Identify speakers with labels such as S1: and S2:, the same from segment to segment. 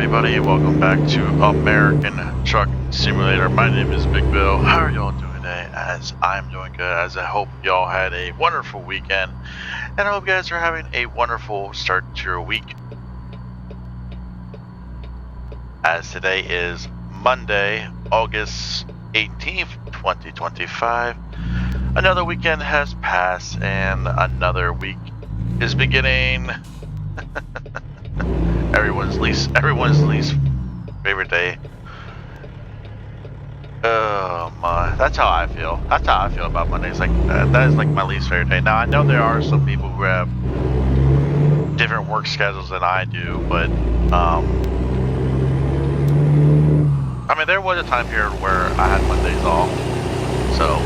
S1: everybody, welcome back to American Truck Simulator. My name is Big Bill. How are y'all doing today? As I'm doing good, as I hope y'all had a wonderful weekend, and I hope you guys are having a wonderful start to your week. As today is Monday, August 18th, 2025. Another weekend has passed and another week is beginning. Everyone's least favorite day. Oh my, that's how I feel. That's how I feel about Mondays. Like that is like my least favorite day. Now I know there are some people who have different work schedules than I do, but I mean there was a time period where I had Mondays off. So,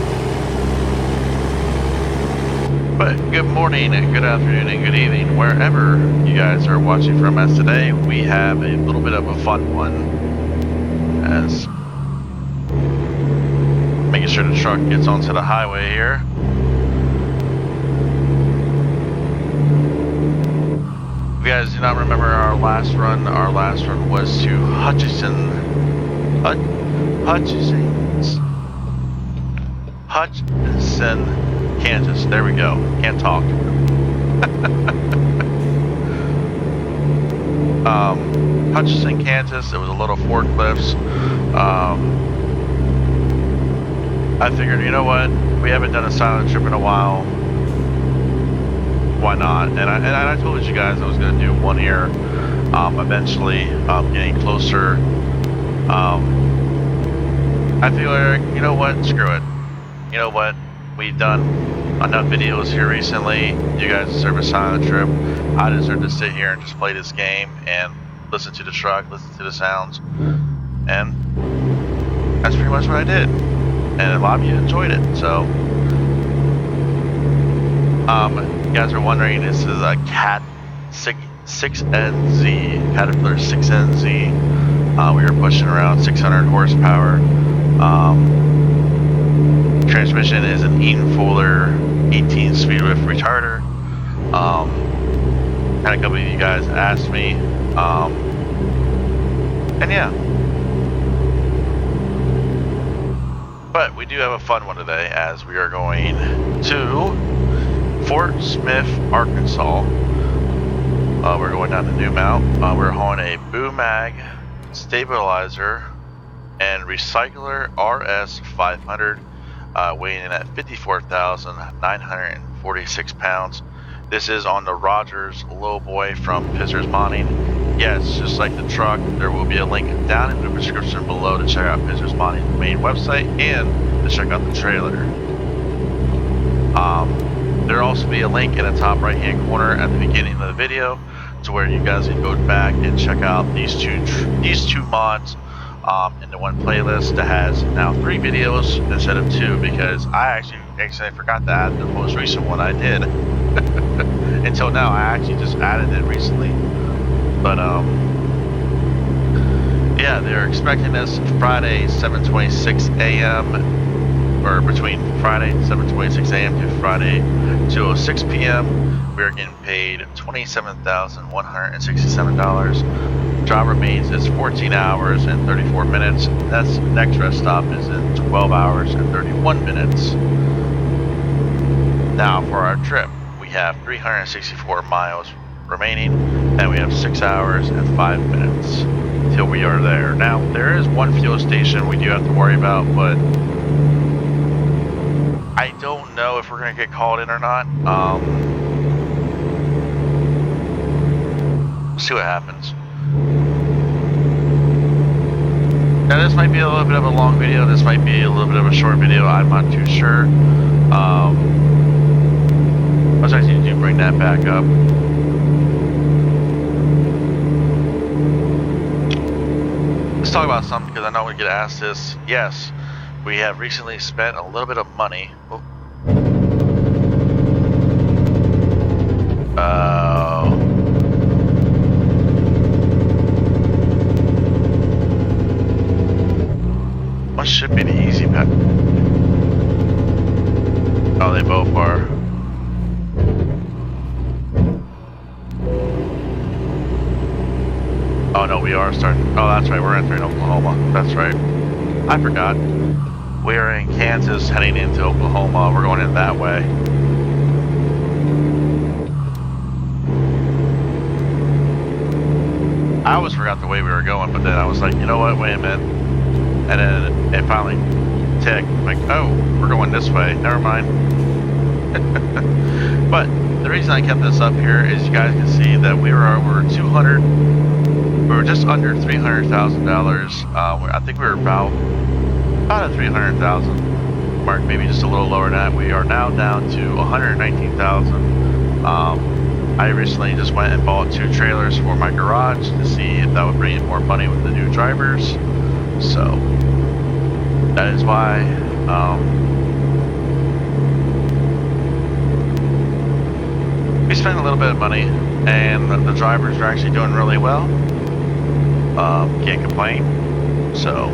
S1: but good morning, good afternoon, and good evening, wherever you guys are watching from us today. We have a little bit of a fun one, as making sure the truck gets onto the highway here. If you guys do not remember our last run was to Hutchinson, Kansas. There we go. Can't talk. Hutchinson, Kansas. It was a little forklifts. I figured, you know what? We haven't done a silent trip in a while. Why not? And I told you guys I was going to do one here. Eventually, getting closer. I feel like, you know what? Screw it. You know what? We've done enough videos here recently. You guys deserve a silent trip. I deserve to sit here and just play this game and listen to the truck, listen to the sounds, and that's pretty much what I did. And a lot of you enjoyed it. So, you guys are wondering, this is a Cat 6NZ, Caterpillar 6NZ. We are pushing around 600 horsepower. Transmission is an Fuller 18-speed with retarder. Had a couple of you guys asked me, and yeah. But we do have a fun one today, as we are going to Fort Smith, Arkansas. We're going down to New Mount. We're hauling a Bomag Stabilizer and Recycler RS 500. Weighing in at 54,946 pounds. This is on the Rogers Lowboy from Pizzster's Modding. Yes, just like the truck, there will be a link down in the description below to check out Pizzster's Modding's main website and to check out the trailer. There will also be a link in the top right hand corner at the beginning of the video to where you guys can go back and check out these two mods into one playlist that has now 3 videos instead of 2, because I actually forgot to add the most recent one I did. Until now, I actually just added it recently. But yeah, they're expecting us Friday 7:26 a.m. or between Friday 7:26 a.m. to Friday 2:06 p.m. We're getting paid $27,167. Job remains is 14 hours and 34 minutes. That's next rest stop is in 12 hours and 31 minutes. Now for our trip, we have 364 miles remaining, and we have 6 hours and 5 minutes till we are there. Now there is one fuel station we do have to worry about, but I don't know if we're gonna get called in or not. We'll see what happens. Now this might be a little bit of a long video, this might be a little bit of a short video, I'm not too sure. I was actually going to bring that back up. Let's talk about something, because I know we get asked this. Yes, we have recently spent a little bit of money. What should be the easy path? Oh, they both are. Oh no, we are are starting. Oh, that's right. We're entering Oklahoma. That's right. I forgot. We are in Kansas heading into Oklahoma. We're going in that way. I always forgot the way we were going, but then I was like, you know what? Wait a minute. And then it finally ticked. Like, oh, we're going this way. Never mind. But the reason I kept this up here is you guys can see that we were over 200. We were just under $300,000. I think we were about a 300,000 mark, maybe just a little lower than that. We are now down to 119,000. I recently just went and bought 2 trailers for my garage to see if that would bring in more money with the new drivers. So that is why we spent a little bit of money, and the drivers are actually doing really well. Can't complain. So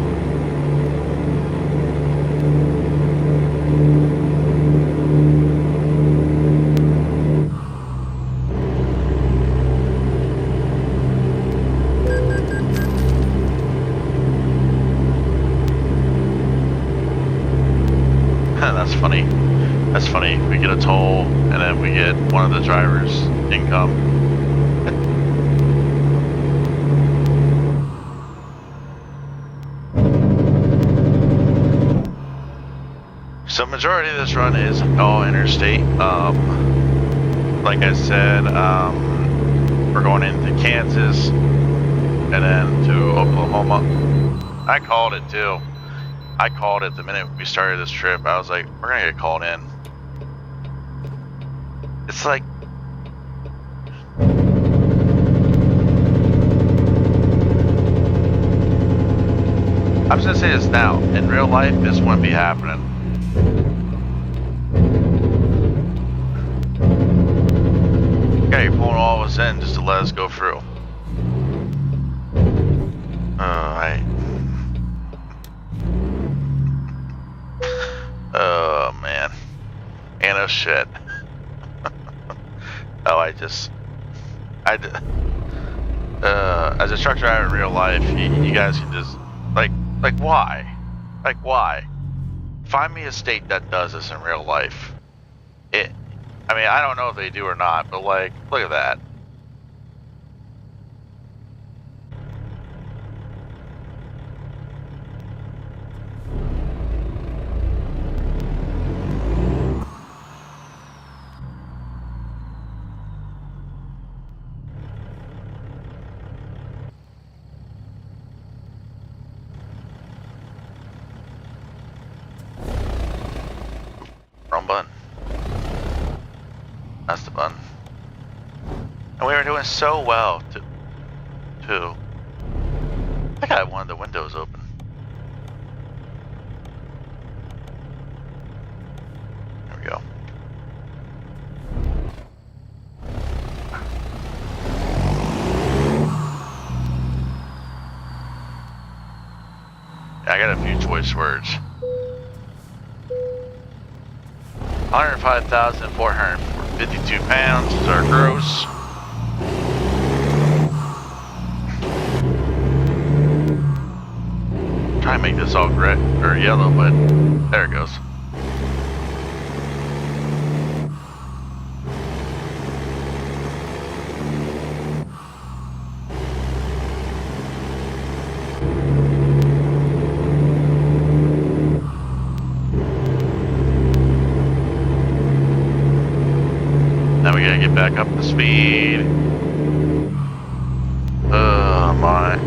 S1: that's funny. That's funny. We get a toll, and then we get one of the drivers' income. So majority of this run is all interstate. Like I said, we're going into Kansas and then to Oklahoma. I called it too. I called it the minute we started this trip. I was like, we're gonna get called in. It's like, I'm just gonna say this now. In real life, this wouldn't be happening. Okay, you're pulling all of us in just to let us go through. Alright. Oh man. And oh shit. Oh, as a truck driver in real life, you guys can just, like why? Like why? Find me a state that does this in real life. I mean, I don't know if they do or not, but like, look at that. Wrong button. That's the button. And we were doing so well, too. I got one of the windows open. There we go. Yeah, I got a few choice words. 105,452 pounds is our gross. Try and make this all red or yellow, but there it goes. Now we gotta get back up to speed. Oh my.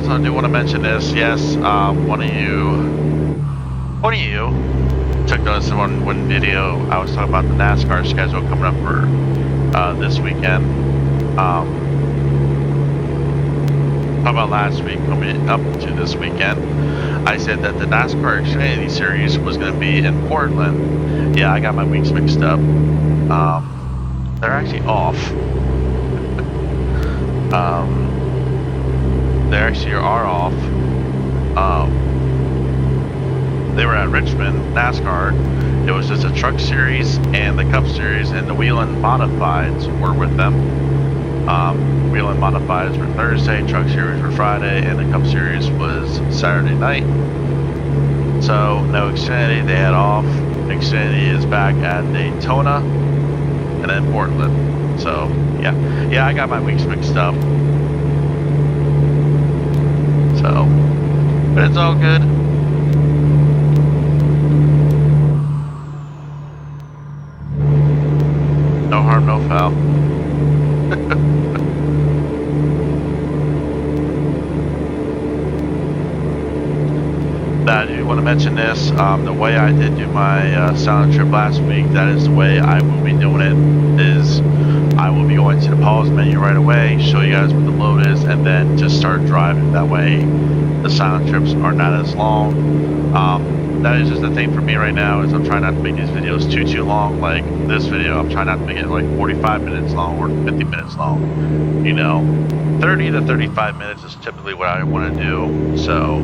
S1: I do want to mention this. Yes, one of you took notice in one video. I was talking about the NASCAR schedule coming up for this weekend. about last week coming up to this weekend, I said that the NASCAR Xfinity Series was going to be in Portland. Yeah, I got my weeks mixed up. They're actually off. They actually are off. They were at Richmond, NASCAR. It was just a truck series and the Cup series, and the Whelen Modifieds were with them. Whelen Modifieds were Thursday, truck series were Friday, and the Cup series was Saturday night. So no Xfinity, they had off. Xfinity is back at Daytona and then Portland. So yeah, I got my weeks mixed up. So, but it's all good. No harm, no foul. Now, I do want to mention this. The way I did do my silent trip last week, that is the way I will be doing it. Is I will be going to the pause menu right away, show you guys what the load is, and then just start driving. That way, the silent trips are not as long. That is just the thing for me right now, is I'm trying not to make these videos too long. Like this video, I'm trying not to make it like 45 minutes long or 50 minutes long. You know, 30 to 35 minutes is typically what I want to do. So,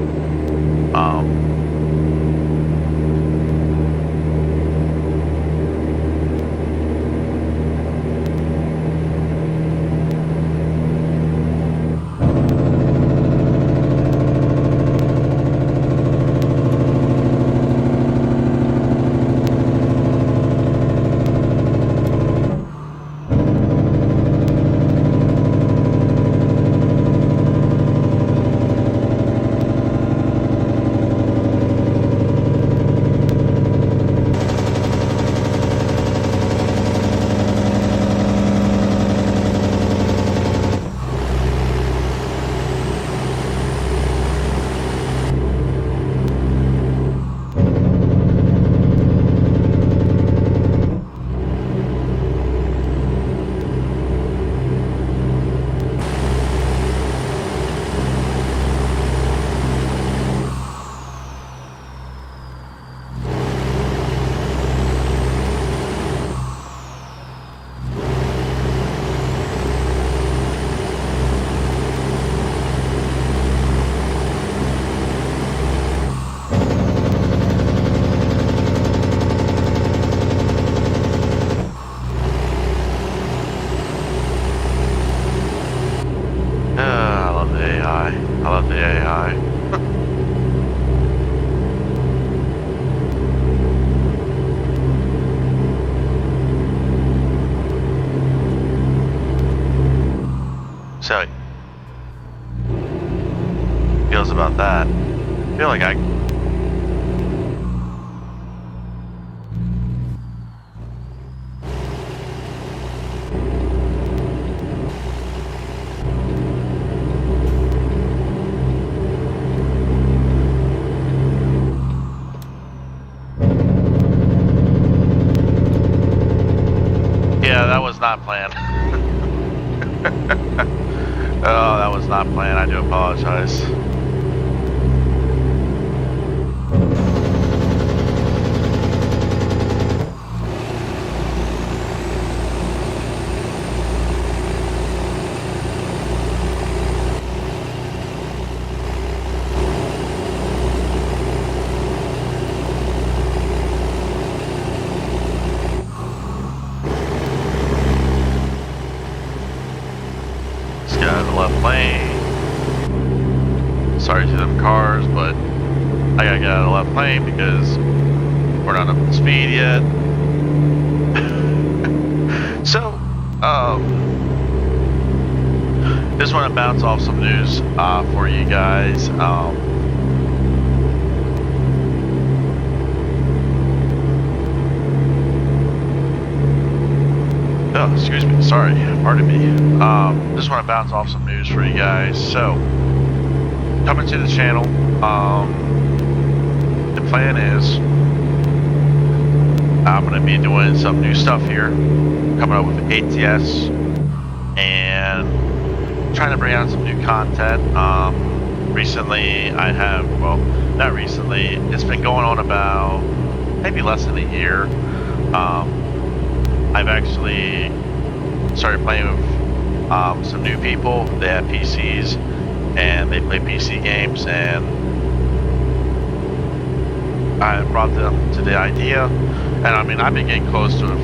S1: I love the AI. So, feels about that. I feel like yeah, that was not planned. Oh, that was not planned. I do apologize. Left lane. Sorry to them cars, but I gotta get out of the left lane because we're not up to speed yet. So, just want to bounce off some news for you guys. Oh, excuse me, sorry, pardon me. Just want to bounce off some news for you guys. So, coming to the channel, the plan is I'm going to be doing some new stuff here, coming up with ATS and trying to bring out some new content. Recently, I have, well, not recently, it's been going on about maybe less than a year. I've actually started playing with some new people. They have PCs and they play PC games, and I brought them to the idea. And I mean, I've been getting close to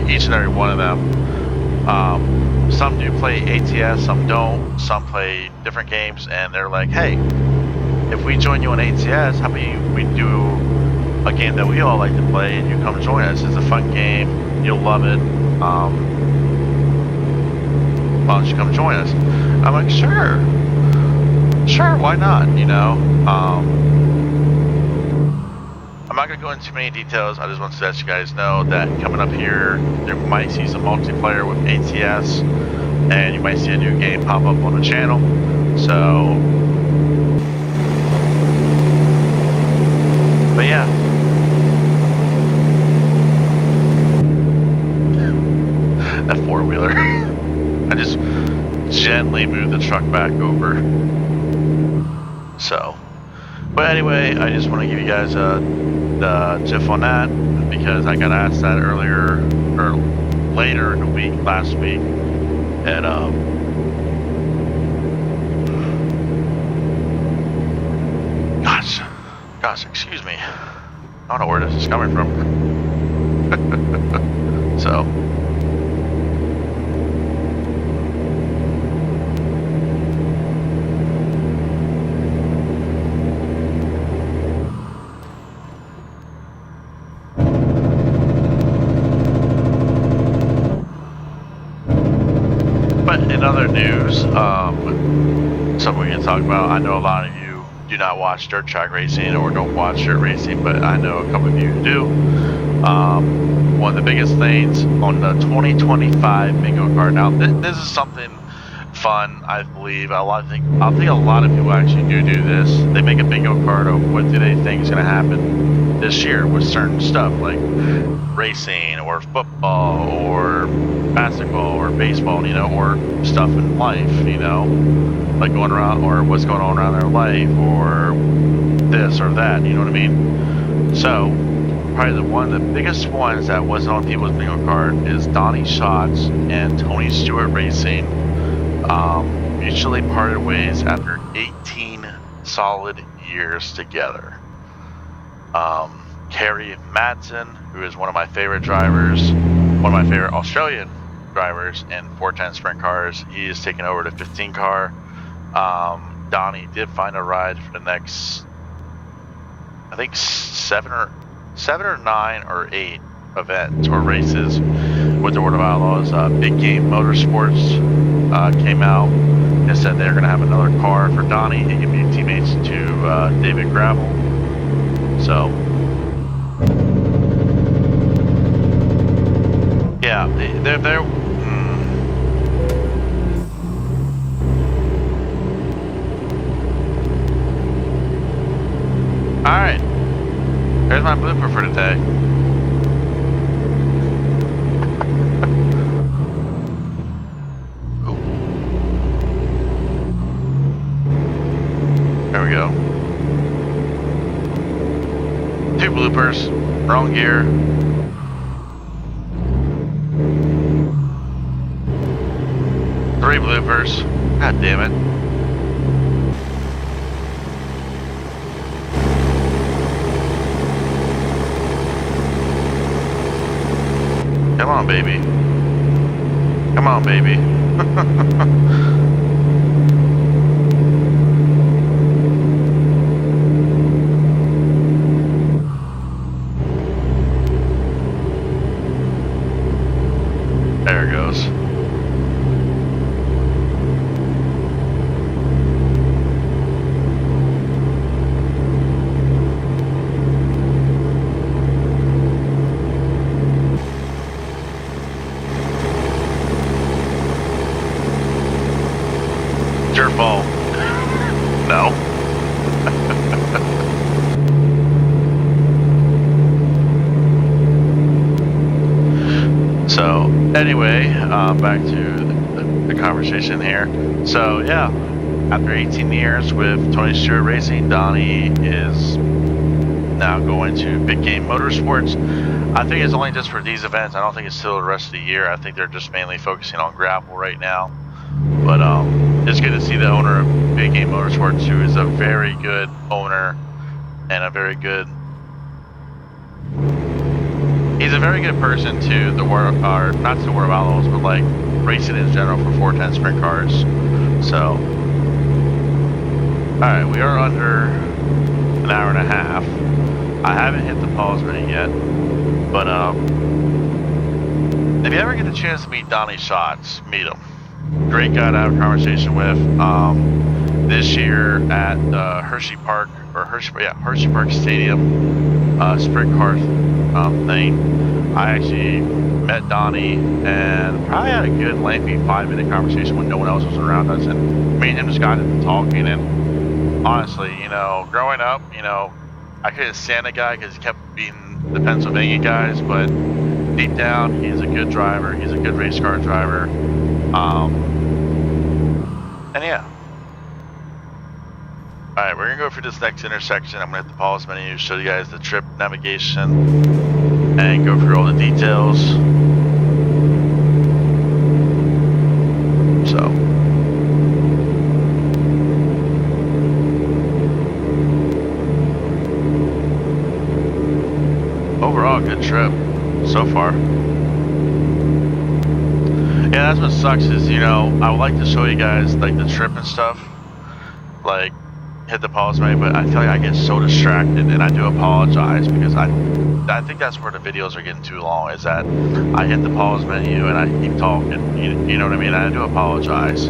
S1: each and every one of them. Some do play ATS, some don't, some play different games, and they're like, hey, if we join you on ATS, how about we do a game that we all like to play and you come join us? It's a fun game, you'll love it. Why don't you come join us? I'm like, sure, why not, you know? I'm not going to go into too many details. I just want to let you guys know that coming up here, you might see some multiplayer with ATS, and you might see a new game pop up on the channel. So, but yeah. That four-wheeler. I just gently moved the truck back over. So, but anyway, I just want to give you guys the gif on that, because I got asked that earlier or later in the week, last week, and gosh, excuse me, I don't know where this is coming from. So, in other news, something we can talk about. I know a lot of you do not watch dirt track racing or don't watch dirt racing, but I know a couple of you do. One of the biggest things on the 2025 bingo card. Now, this is something fun, I believe. I think a lot of people actually do this. They make a bingo card of what do they think is going to happen this year with certain stuff like racing or football or basketball or baseball, you know, or stuff in life, you know, like going around or what's going on around their life or this or that, you know what I mean? So probably one of the biggest ones that wasn't on people's bingo card is Donnie Schatz and Tony Stewart Racing mutually parted ways after 18 solid years together. Kerry Madsen, who is one of my favorite drivers, one of my favorite Australian drivers in 410 sprint cars, he is taking over the 15 car. Donnie did find a ride for the next, I think seven or 9 or 8 events or races with the World of Outlaws. Big Game Motorsports came out and said they're going to have another car for Donnie. He can be teammates to David Gravel. So, yeah, they're Alright, there's my blooper for today. There we go. 2 bloopers, wrong gear. Three bloopers. God damn it. Come on, baby. Come on, baby. There it goes. It's your fault. No. So, anyway, back to the the conversation here. So yeah, after 18 years with Tony Stewart Racing, Donnie is now going to Big Game Motorsports. I think it's only just for these events. I don't think it's still the rest of the year. I think they're just mainly focusing on gravel right now. But it's good to see the owner of Big Game Motorsports, who is a very good owner and a very good. He's a very good person to the world, or not to the World of Outlaws, but like racing in general for 410 sprint cars. So, all right, we are under an hour and a half. I haven't hit the pause button yet, but if you ever get the chance to meet Donnie Schatz, meet him. Great guy to have a conversation with. This year at Hershey Park Stadium sprint car thing, I actually met Donnie and probably had a good lengthy 5-minute conversation when no one else was around us, and me and him just got into talking. And honestly, you know, growing up, you know, I couldn't stand the guy because he kept beating the Pennsylvania guys, but deep down, he's a good driver. He's a good race car driver. And yeah. Alright, we're going to go through this next intersection. I'm going to hit the pause menu, show you guys the trip navigation, and go through all the details. So. Overall, good trip so far. Yeah, that's what sucks is, you know, I would like to show you guys like the trip and stuff, like hit the pause menu, but I tell you, I get so distracted, and I do apologize because I think that's where the videos are getting too long, is that I hit the pause menu and I keep talking, you know what I mean? I do apologize.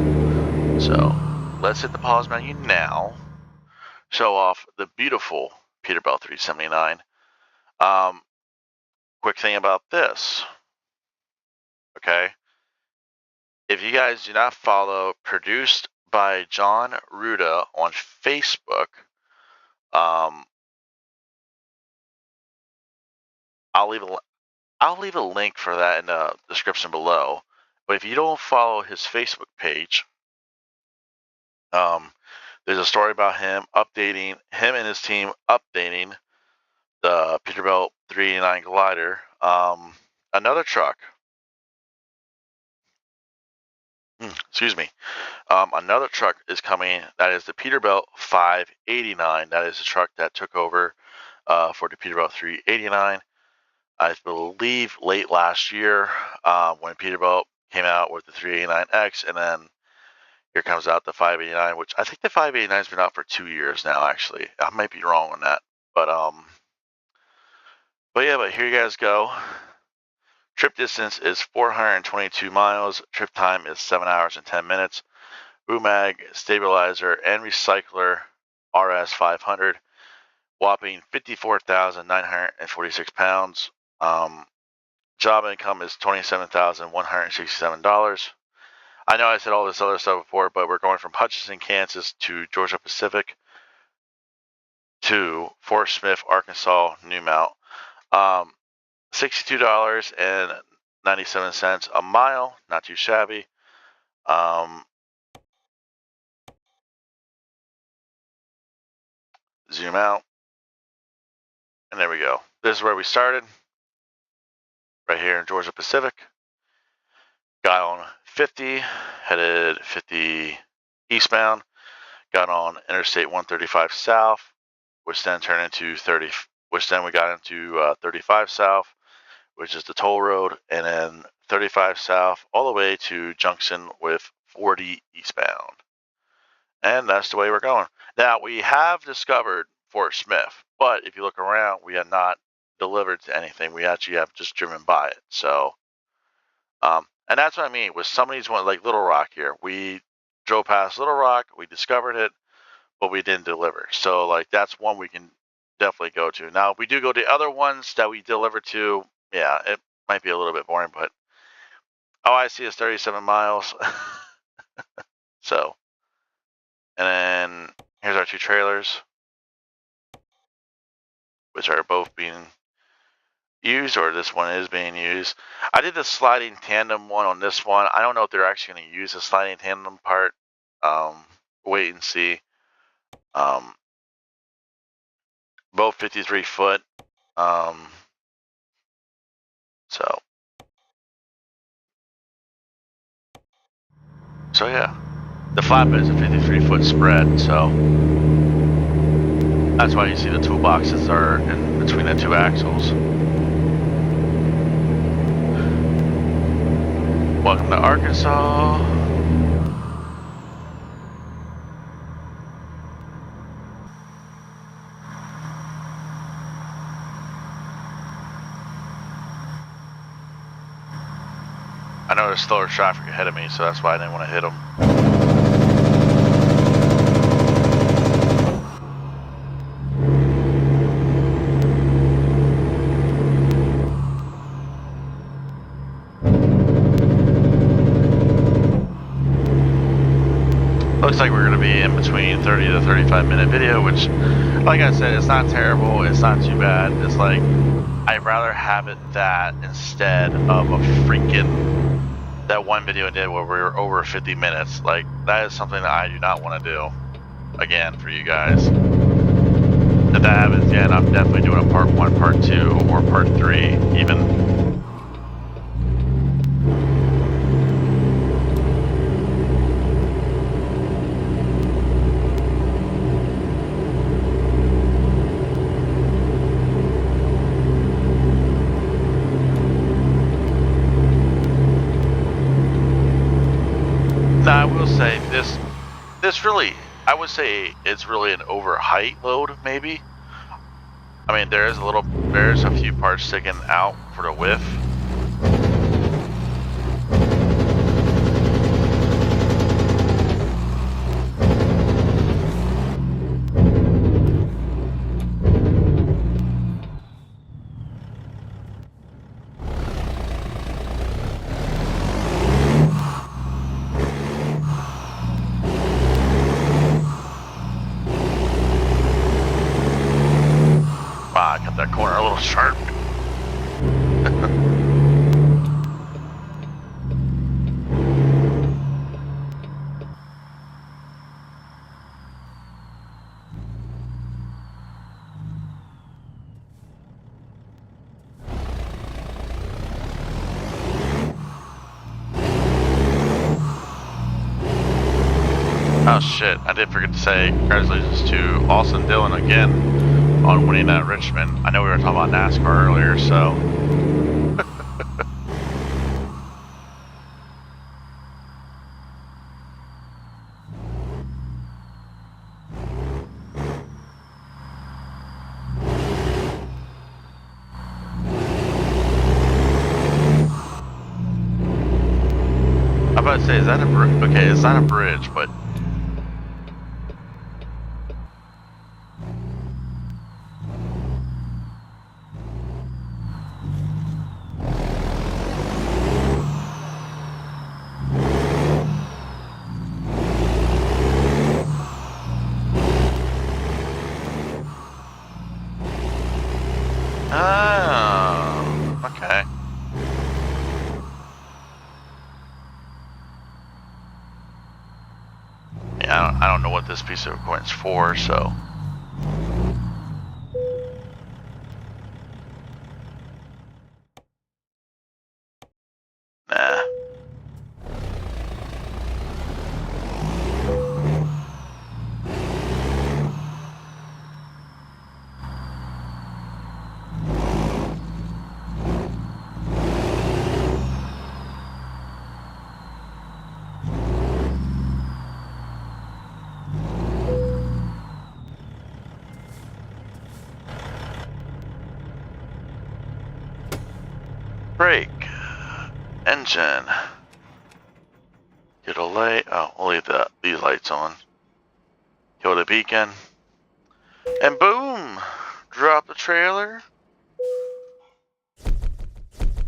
S1: So let's hit the pause menu now, show off the beautiful Peterbilt 379. Quick thing about this, okay? If you guys do not follow Produced by John Ruda on Facebook, I'll leave a link for that in the description below. But if you don't follow his Facebook page, there's a story about him and his team updating the Peterbilt 389 glider. Another truck. Excuse me. Another truck is coming. That is the Peterbilt 589. That is the truck that took over for the Peterbilt 389. I believe late last year when Peterbilt came out with the 389X, and then here comes out the 589, which I think the 589 has been out for 2 years now. Actually, I might be wrong on that, but yeah. But here you guys go. Trip distance is 422 miles. Trip time is 7 hours and 10 minutes. Bomag Stabilizer and Recycler RS 500. Whopping 54,946 pounds. Job income is $27,167. I know I said all this other stuff before, but we're going from Hutchinson, Kansas to Georgia Pacific to Fort Smith, Arkansas, New Mount. $62.97 a mile, not too shabby. Zoom out. And there we go. This is where we started. Right here in Georgia Pacific. Got on 50, headed 50 eastbound. Got on Interstate 135 South, which then turned into 30, which then we got into 35 South, which is the toll road, and then 35 South all the way to junction with 40 eastbound. And that's the way we're going. Now, we have discovered Fort Smith, but if you look around, we have not delivered to anything. We actually have just driven by it. So, and that's what I mean with some of these ones, like Little Rock here. We drove past Little Rock, we discovered it, but we didn't deliver. So, like, that's one we can definitely go to. Now, if we do go to other ones that we deliver to, yeah, it might be a little bit boring, but all I see is 37 miles. So, and then here's our two trailers, which are both being used, or this one is being used. I did the sliding tandem one on this one. I don't know if they're actually going to use the sliding tandem part. Wait and see. Both 53 foot. So yeah, the flatbed is a 53 foot spread, so that's why you see the toolboxes are in between the two axles. Welcome to Arkansas. I know there's slower traffic ahead of me, so that's why I didn't want to hit them. Looks like we're going to be in between 30 to 35 minute video, which, like I said, it's not terrible. It's not too bad. It's like, I'd rather have it that instead of a freaking, that one video I did where we were over 50 minutes. Like, that is something that I do not want to do again for you guys. If that happens again, I'm definitely doing a part 1, part 2, or part 3 even. Now, I will say this really, I would say it's really an over height load, maybe. I mean, there's a few parts sticking out for the width. Wow, I got that corner a little sharp. Oh shit, I did forget to say congratulations to Austin Dillon again on winning at Richmond. I know we were talking about NASCAR earlier, so. I'm about to say, is that a bridge? Okay, it's not a bridge, but. Oh, okay. Yeah, I don't know what this piece of equipment's for, so. Nah. Brake. Engine. Get a light. Oh, we'll leave these lights on. Kill the beacon. And boom! Drop the trailer.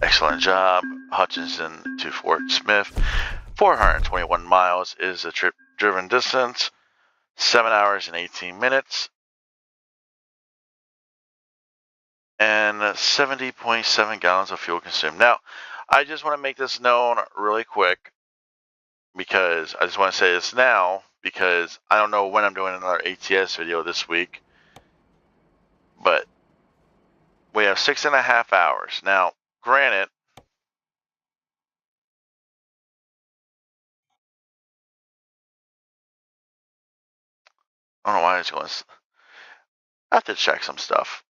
S1: Excellent job, Hutchinson to Fort Smith. 421 miles is the trip driven distance. 7 hours and 18 minutes. and 70.7 gallons of fuel consumed. Now, I just want to make this known really quick because I just want to say this now because I don't know when I'm doing another ATS video this week, but we have 6.5 hours. Now, granted, I don't know why it's going. I have to check some stuff.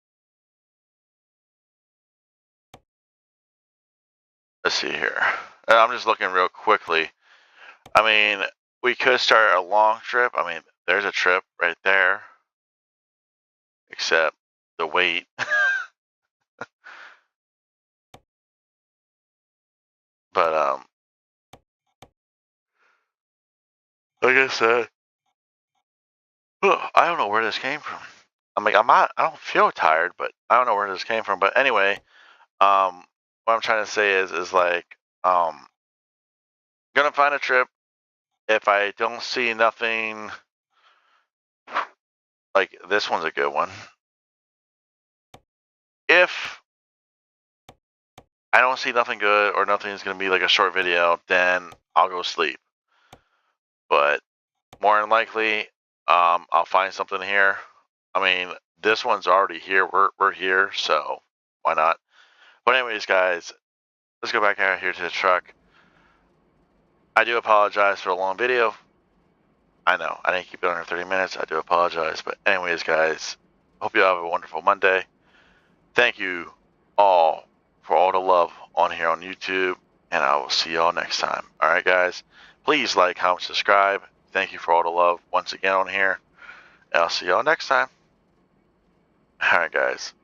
S1: Let's see here. I'm just looking real quickly. I mean, we could start a long trip. I mean, there's a trip right there. Except the weight. But like I said, I don't know where this came from. I'm like, I don't feel tired, but I don't know where this came from. But anyway, what I'm trying to say is like, gonna find a trip. If I don't see nothing, like this one's a good one. If I don't see nothing good or nothing's gonna be like a short video, then I'll go sleep. But more than likely, I'll find something here. I mean, this one's already here. We're here, so why not? But anyways, guys, let's go back out here to the truck. I do apologize for the long video. I know I didn't keep it under 30 minutes. I do apologize. But anyways, guys, hope you have a wonderful Monday. Thank you all for all the love on here on YouTube, and I will see y'all next time. All right, guys, please like, comment, subscribe. Thank you for all the love once again on here, and I'll see y'all next time. All right, guys.